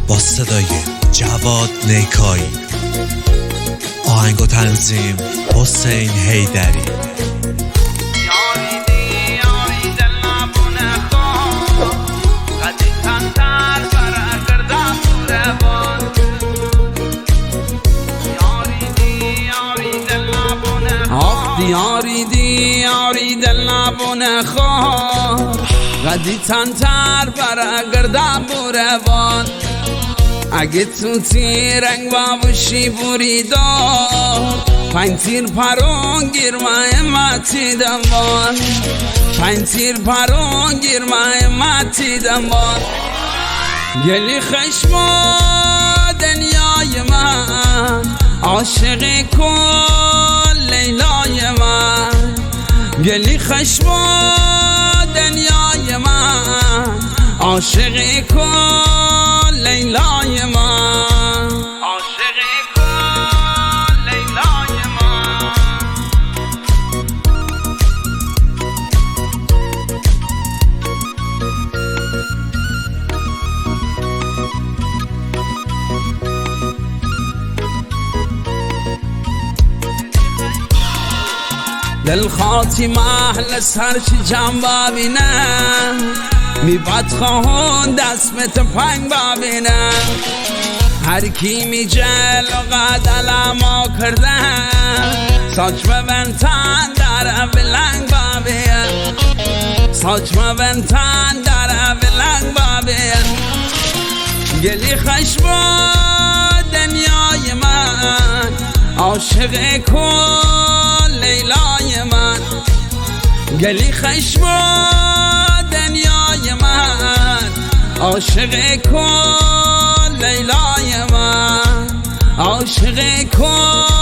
با صدای جواد نیکایی، آهنگ و تنظیم حسین حیدری. دیاری دیاری دل نبونه خواه قدی تنتر برگردم بوروان اگه تو تیرنگ بابوشی بوری دار پنج تیر پرون گیر مهمتی دنبان پنج تیر پرون گیر مهمتی دنبان گلی خشما دنیای من عاشقی کن لیلای من گلی خشما دنیای من عاشقی کن لیلای من عاشقی کن لیلای من دل خاطی محل سرچی جنب ببینم میباد خواهون دستمت پنگ ببینم هر کی می جلو قدل ما کردن ساچ ببنتن در بلنگ ببین ساچ ببنتن در بلنگ ببین گلی خشما دنیای من عاشق کن لیلای من گلی خشما دنیای من عاشق کن لیلای من عاشق کن